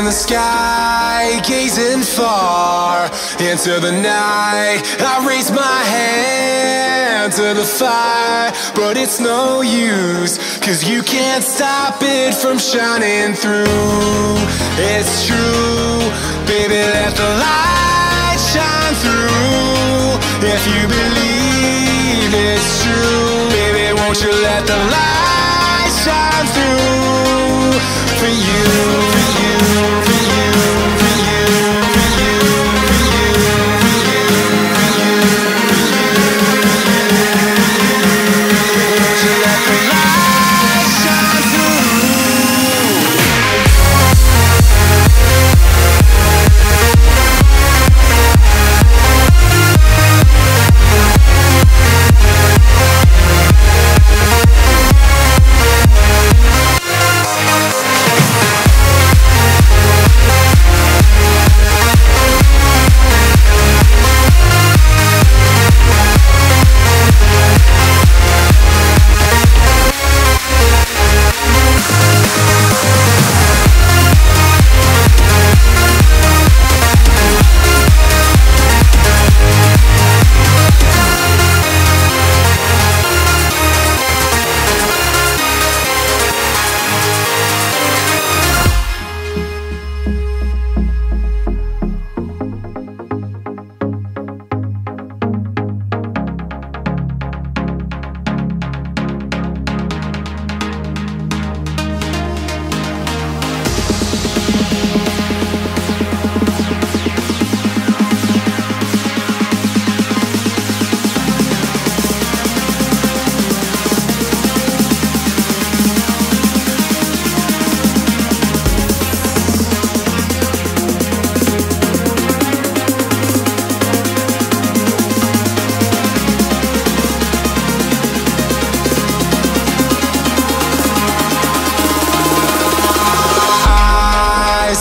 in the sky, gazing far into the night. I raise my hand to the fire, but it's no use, 'cause you can't stop it from shining through. It's true, baby, let the light shine through. If you believe it's true, baby, won't you let the light shine through for you, for you, for you, for you, for you, for you, for you, for you, won't you let the light shine through?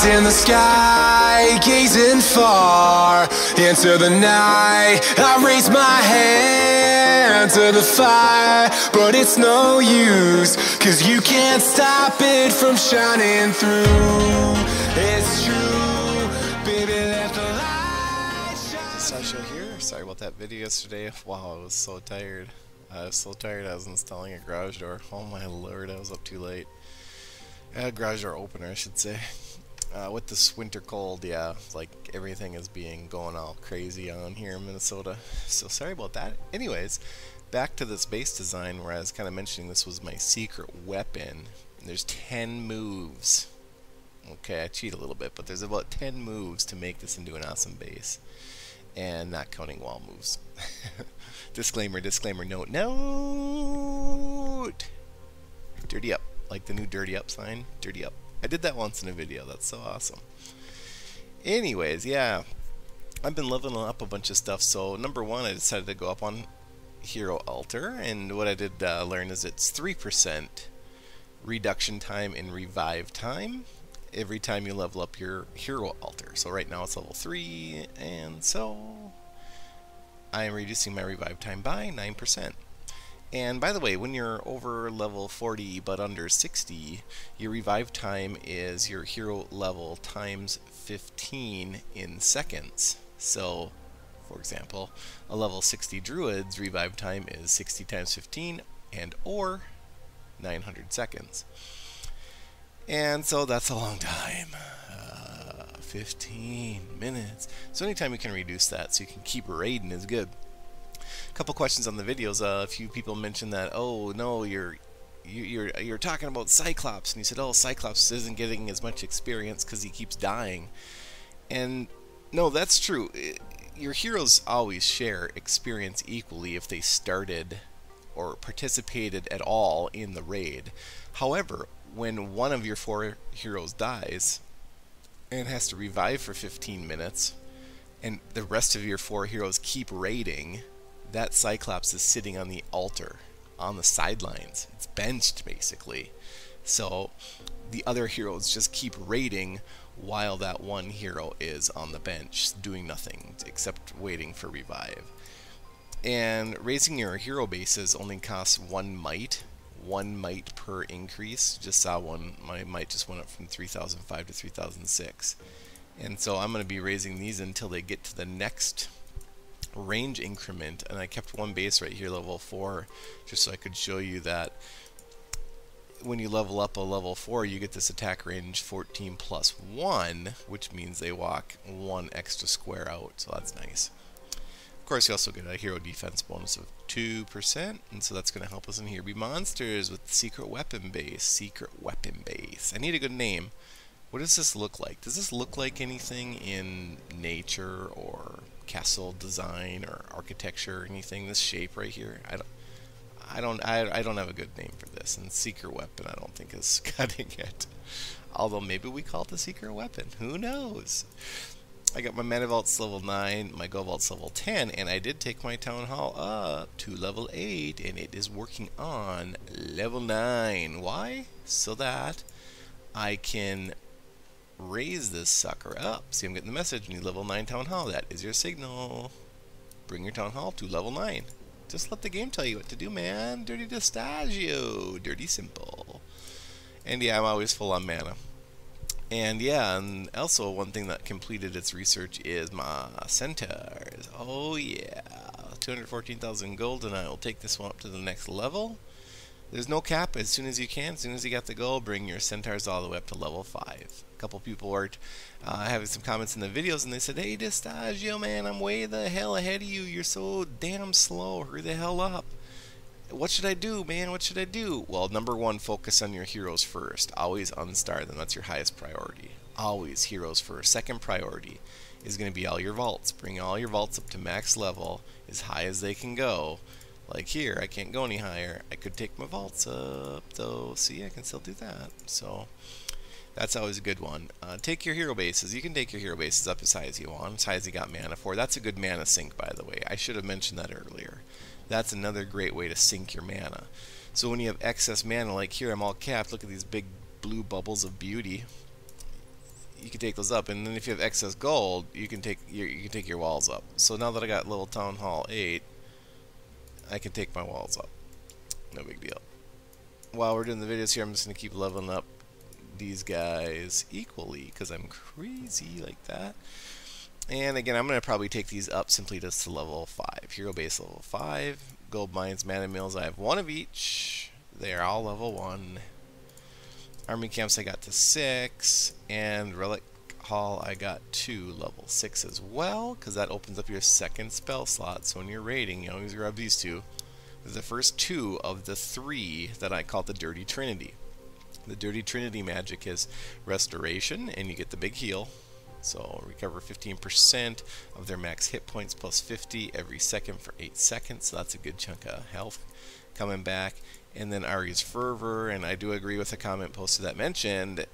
In the sky, gazing far into the night. I raise my hand to the fire, but it's no use, 'cause you can't stop it from shining through. It's true, baby, let the light shine. Distaggio here. Sorry about that video yesterday. Wow, I was so tired. I was so tired. I was installing a garage door. Oh my lord, I was up too late. A garage door opener, I should say. With this winter cold, yeah, like everything is going all crazy on here in Minnesota. So sorry about that. Anyways, back to this base design where I was kind of mentioning this was my secret weapon. There's 10 moves. Okay, I cheat a little bit, but there's about 10 moves to make this into an awesome base. And not counting wall moves. Disclaimer, disclaimer, note, note! Dirty up, like the new dirty up sign, dirty up. I did that once in a video. That's so awesome. Anyways, yeah, I've been leveling up a bunch of stuff. So number one, I decided to go up on Hero Altar, and what I did learn is it's 3% reduction time and revive time every time you level up your Hero Altar. So right now it's level 3, and so I am reducing my revive time by 9%. And by the way, when you're over level 40 but under 60, your revive time is your hero level times 15 in seconds. So, for example, a level 60 druid's revive time is 60 times 15 and or 900 seconds. And so that's a long time. 15 minutes. So anytime you can reduce that so you can keep raiding is good. Couple questions on the videos. A few people mentioned that, oh no, you're talking about Cyclops, and you said, oh, Cyclops isn't getting as much experience because he keeps dying. And no, that's true. Your heroes always share experience equally if they started or participated at all in the raid. However, when one of your 4 heroes dies and has to revive for 15 minutes, and the rest of your 4 heroes keep raiding, that Cyclops is sitting on the altar, on the sidelines. It's benched, basically. So the other heroes just keep raiding while that one hero is on the bench, doing nothing except waiting for revive. And raising your hero bases only costs 1 might, 1 mite per increase. Just saw one, my mite just went up from 3005 to 3006. And so I'm going to be raising these until they get to the next range increment. And I kept one base right here, level 4, just so I could show you that when you level up a level 4, you get this attack range 14 plus 1, which means they walk 1 extra square out, so that's nice. Of course, you also get a hero defense bonus of 2%, and so that's going to help us in here. Be monsters with secret weapon base. Secret weapon base. I need a good name. What does this look like? Does this look like anything in nature or castle design or architecture or anything? This shape right here? I don't have a good name for this, and secret weapon I don't think is cutting it. Although maybe we call it the secret weapon. Who knows? I got my mana vaults level 9, my go vaults level 10, and I did take my town hall up to level 8, and it is working on level 9. Why? So that I can raise this sucker up. See, I'm getting the message, you need level 9 town hall. That is your signal. Bring your town hall to level 9. Just let the game tell you what to do, man. Dirty Distaggio. Dirty simple. And yeah, I'm always full on mana. And yeah, and also one thing that completed its research is my centaurs. Oh yeah. 214,000 gold, and I will take this one up to the next level. There's no cap. As soon as you can, as soon as you got the gold, bring your centaurs all the way up to level 5. A couple people were having some comments in the videos, and they said, hey, Distaggio, man, I'm way the hell ahead of you. You're so damn slow. Hurry the hell up. What should I do, man? What should I do? Well, number 1, focus on your heroes first. Always unstar them. That's your highest priority. Always heroes first. Second priority is going to be all your vaults. Bring all your vaults up to max level, as high as they can go. Like here, I can't go any higher. I could take my vaults up, though. See, I can still do that. So that's always a good one. Take your hero bases. You can take your hero bases up as high as you want, as high as you got mana for. That's a good mana sink, by the way. I should have mentioned that earlier. That's another great way to sink your mana. So when you have excess mana, like here, I'm all capped. Look at these big blue bubbles of beauty. You can take those up, and then if you have excess gold, you can take your walls up. So now that I got little Town Hall 8, I can take my walls up. No big deal. While we're doing the videos here, I'm just going to keep leveling up these guys equally, because I'm crazy like that. And again, I'm going to probably take these up simply just to level 5. Hero base level 5. Gold mines, mana mills, I have 1 of each. They are all level 1. Army camps I got to 6. And relic hall I got to level 6 as well, because that opens up your second spell slot. So when you're raiding, you always grab these two. The first 2 of the 3 that I call the Dirty Trinity. The Dirty Trinity magic is restoration, and you get the big heal. So recover 15% of their max hit points plus 50 every second for 8 seconds. So that's a good chunk of health coming back. And then Ari's Fervor, and I do agree with the comment posted that mentioned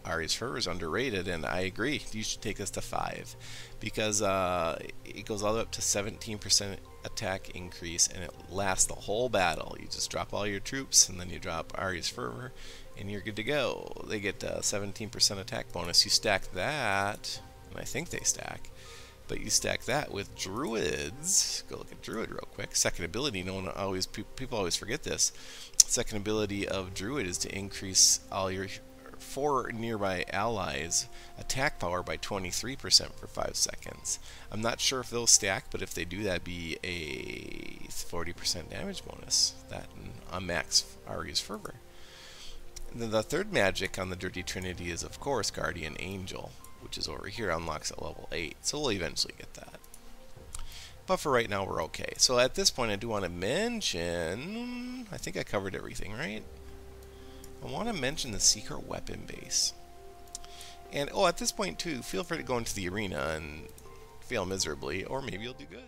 Ari's Fervor is underrated, and I agree. You should take this to 5 because it goes all the way up to 17% attack increase, and it lasts the whole battle. You just drop all your troops, and then you drop Ari's Fervor, and you're good to go. They get 17% attack bonus. You stack that, and I think they stack, but you stack that with Druids. Go look at Druid real quick. Second ability, people always forget this. Second ability of Druid is to increase all your 4 nearby allies' attack power by 23% for 5 seconds. I'm not sure if they'll stack, but if they do, that'd be a 40% damage bonus. That on max Ari's Fervor. And then the third magic on the Dirty Trinity is, of course, Guardian Angel, which is over here, unlocks at level 8. So we'll eventually get that. But for right now, we're okay. So at this point, I do want to mention, I think I covered everything, right? I want to mention the secret weapon base. And, oh, at this point, too, feel free to go into the arena and fail miserably, or maybe you'll do good.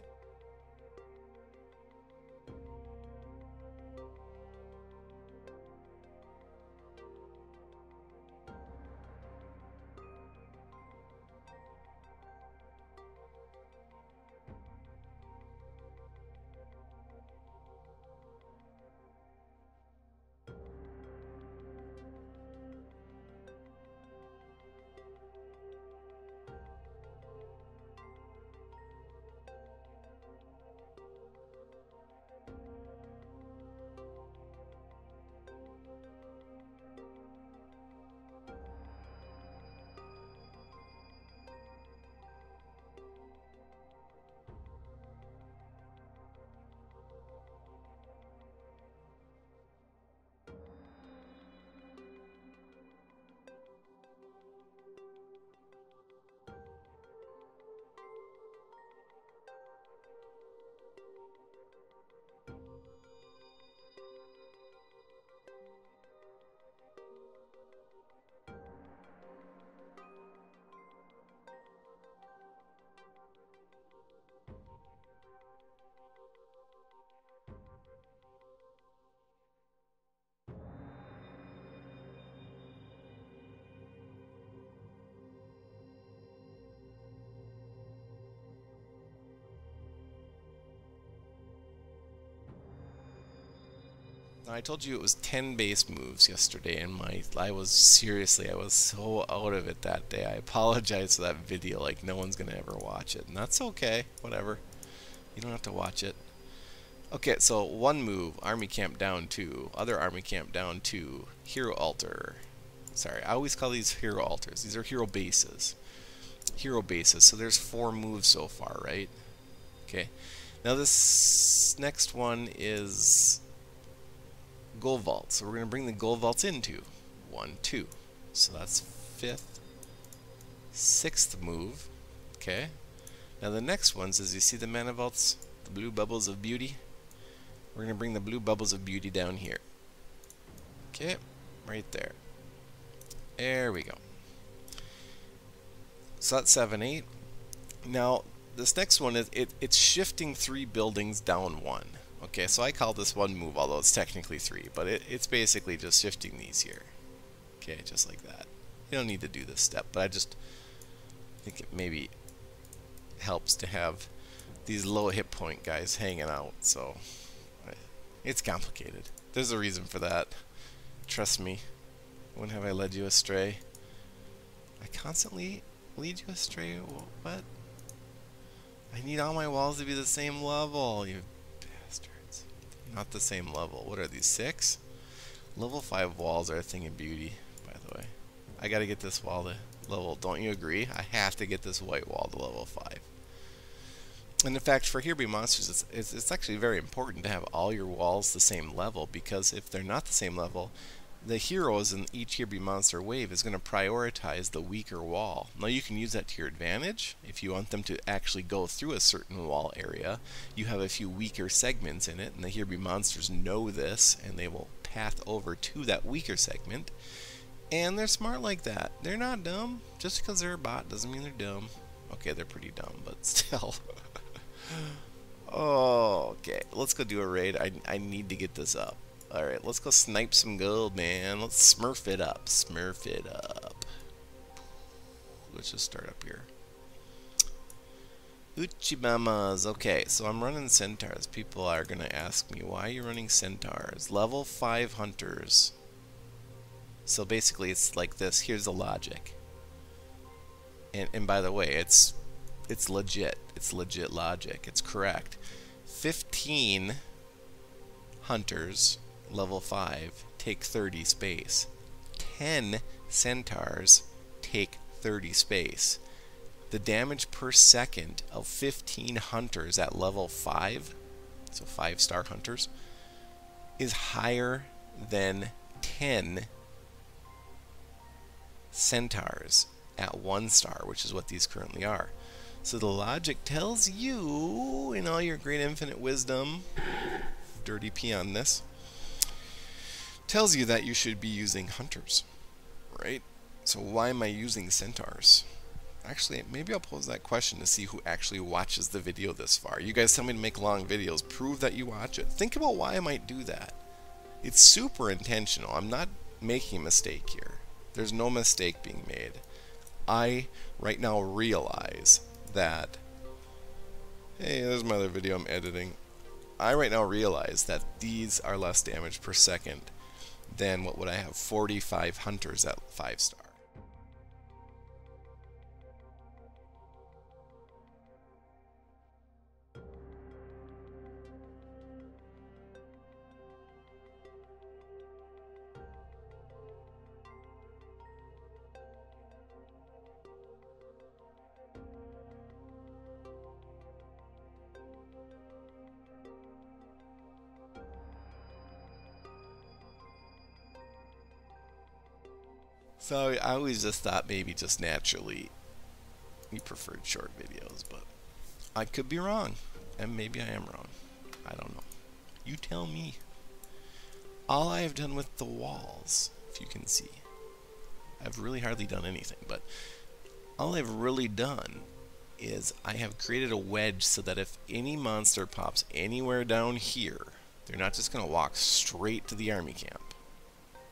Now, I told you it was 10 base moves yesterday, and I was so out of it that day. I apologize for that video, like no one's gonna ever watch it, and that's okay, whatever. You don't have to watch it. Okay, so one move, army camp down 2, other army camp down 2, hero altar. Sorry, I always call these hero altars. These are hero bases. Hero bases, so there's 4 moves so far, right? Okay, now this next one is gold vault, so we're going to bring the gold vaults into 1, 2. So that's 5th, 6th move. Okay, now the next ones, as you see the mana vaults, the blue bubbles of beauty, we're going to bring the blue bubbles of beauty down here. Okay, right there. There we go. So that's 7, 8. Now this next one is it's shifting 3 buildings down 1. Okay, so I call this one move, although it's technically 3, but it's basically just shifting these here. Okay, just like that. You don't need to do this step, but I just think it maybe helps to have these low hit point guys hanging out, so it's complicated. There's a reason for that. Trust me. When have I led you astray? I constantly lead you astray? What? I need all my walls to be the same level, you bastards. Not the same level. What are these, 6? Level 5 walls are a thing of beauty, by the way. I gotta get this wall to level, don't you agree? I have to get this white wall to level 5. And in fact, for Here Be Monsters, it's actually very important to have all your walls the same level, because if they're not the same level, the heroes in each Here Be Monster wave is going to prioritize the weaker wall. Now you can use that to your advantage. If you want them to actually go through a certain wall area, you have a few weaker segments in it, and the Here Be Monsters know this, and they will path over to that weaker segment. And they're smart like that. They're not dumb. Just because they're a bot doesn't mean they're dumb. Okay, they're pretty dumb, but still. Oh, okay, let's go do a raid. I need to get this up. Alright, let's go snipe some gold, man. Let's smurf it up. Smurf it up. Let's just start up here. Uchibamas. Okay, so I'm running centaurs. People are going to ask me, why are you running centaurs? Level 5 hunters. So basically it's like this. Here's the logic. And by the way, it's legit. It's legit logic. It's correct. 15 hunters, level 5, take 30 space. 10 centaurs take 30 space. The damage per second of 15 hunters at level 5, so 5-star hunters, is higher than 10 centaurs at 1-star, which is what these currently are. So the logic tells you, in all your great infinite wisdom, dirty peon this, tells you that you should be using hunters, right? So why am I using centaurs? Actually, maybe I'll pose that question to see who actually watches the video this far. You guys tell me to make long videos. Prove that you watch it. Think about why I might do that. It's super intentional. I'm not making a mistake here. There's no mistake being made. I, right now, realize that, hey, there's my other video I'm editing. I right now realize that these are less damage per second than what would I have 45 hunters at 5-star. So I always just thought maybe just naturally you preferred short videos, but I could be wrong, and maybe I am wrong. I don't know. You tell me. All I have done with the walls, if you can see, I've really hardly done anything, but all I've really done is I have created a wedge so that if any monster pops anywhere down here, they're not just going to walk straight to the army camp.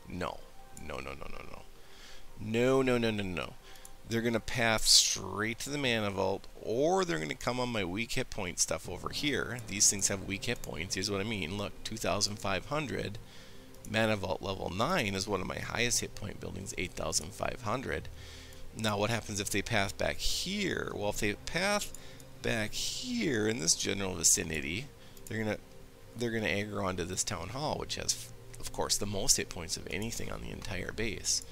No. No, no, no, no, no. No, no, no, no, no. they're going to path straight to the mana vault, or they're going to come on my weak hit point stuff over here. These things have weak hit points. Here's what I mean. Look, 2,500. Mana vault level 9 is one of my highest hit point buildings, 8,500. Now what happens if they path back here? Well, if they path back here in this general vicinity, they're gonna aggro onto this town hall, which has, of course, the most hit points of anything on the entire base.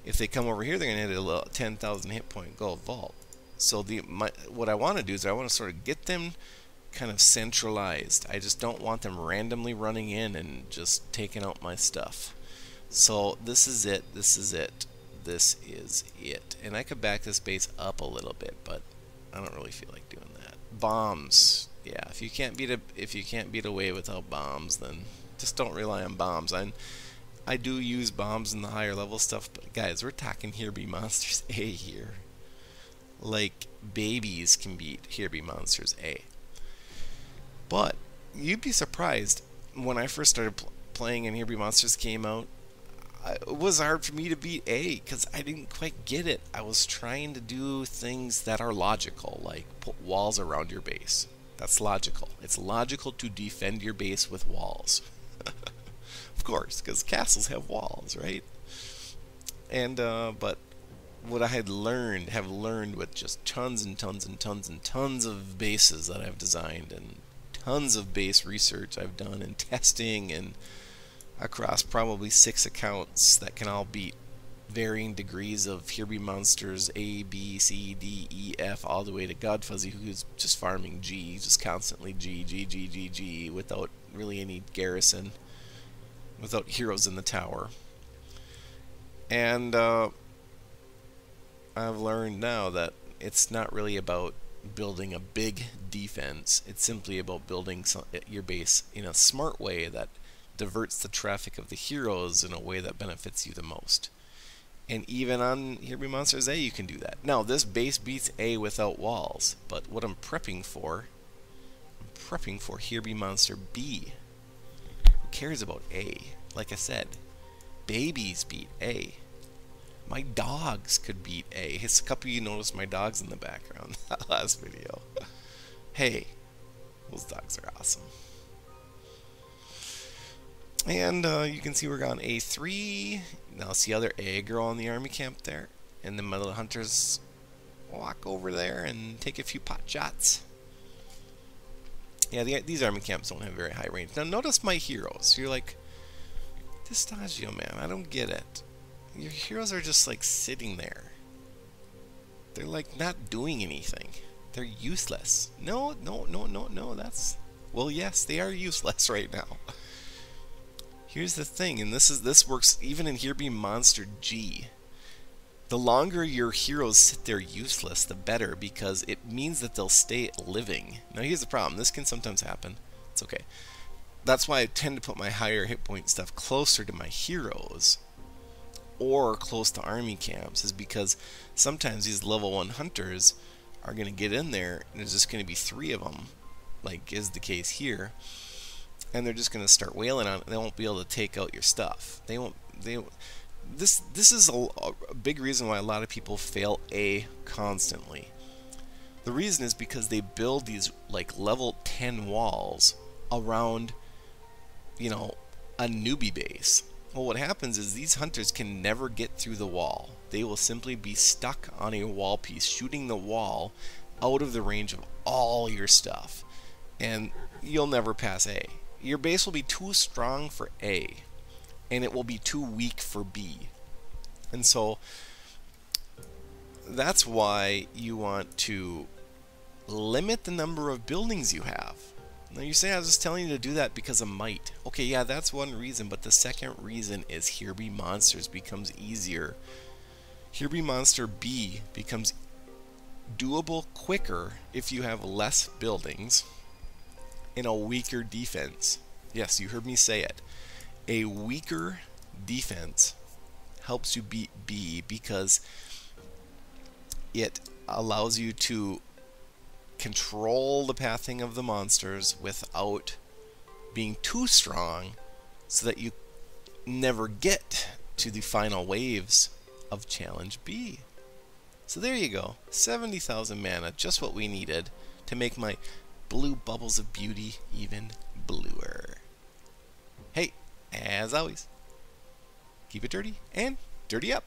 If they come over here, they're gonna hit a 10,000 hit point gold vault. So what I want to do is I want to sort of get them kind of centralized. I just don't want them randomly running in and just taking out my stuff. So this is it. This is it. This is it. And I could back this base up a little bit, but I don't really feel like doing that. Bombs. Yeah, if you can't beat a wave without bombs, then just don't rely on bombs. I do use bombs in the higher level stuff, but guys, we're talking Here Be Monsters A here. Like, babies can beat Here Be Monsters A. But you'd be surprised, when I first started playing and Here Be Monsters came out, it was hard for me to beat A because I didn't quite get it. I was trying to do things that are logical, like put walls around your base. That's logical. It's logical to defend your base with walls. Of course, because castles have walls, right? And but what I have learned with just tons and tons and tons and tons of bases that I've designed, and tons of base research I've done and testing, and across probably 6 accounts that can all beat varying degrees of Here Be Monsters A, B, C, D, E, F, all the way to Godfuzzy, who's just farming G, just constantly G, G, G, G, G, without really any garrison, without heroes in the tower. And I've learned now that it's not really about building a big defense. It's simply about building your base in a smart way that diverts the traffic of the heroes in a way that benefits you the most. And even on Here Be Monsters A, you can do that. Now, this base beats A without walls, but what I'm prepping for Here Be Monster B. Who cares about A? Like I said, babies beat A. My dogs could beat A. A couple of you noticed my dogs in the background that last video. Hey, those dogs are awesome. And you can see we're on A3. Now see other aggro on the army camp there. And then my little hunters walk over there and take a few pot shots. Yeah, these army camps don't have very high range. Now notice my heroes. You're like, Distaggio, man, I don't get it. Your heroes are just like sitting there. They're like not doing anything. They're useless. No, that's... Well, yes, they are useless right now. Here's the thing, and this works even in Here Be Monster G. The longer your heroes sit there useless, the better, because it means that they'll stay living. Now here's the problem. This can sometimes happen. It's okay. That's why I tend to put my higher hit point stuff closer to my heroes, or close to army camps, is because sometimes these level 1 hunters are going to get in there, and there's just going to be 3 of them, like is the case here. And they're just going to start wailing on it. They won't be able to take out your stuff. This is a big reason why a lot of people fail A constantly. The reason is because they build these like level 10 walls around, you know, a newbie base. Well, what happens is these hunters can never get through the wall. They will simply be stuck on a wall piece, shooting the wall out of the range of all your stuff. And you'll never pass A. Your base will be too strong for A, and it will be too weak for B. And so that's why you want to limit the number of buildings you have. Now you say I was just telling you to do that because of might. Okay, yeah, that's one reason, but the second reason is Here Be Monsters becomes easier. Here Be Monster B becomes doable quicker if you have less buildings in a weaker defense. Yes, you heard me say it. A weaker defense helps you beat B because it allows you to control the pathing of the monsters without being too strong, so that you never get to the final waves of Challenge B. So there you go, 70,000 mana, just what we needed to make my blue bubbles of beauty even bluer. Hey, as always, keep it dirty and dirty up.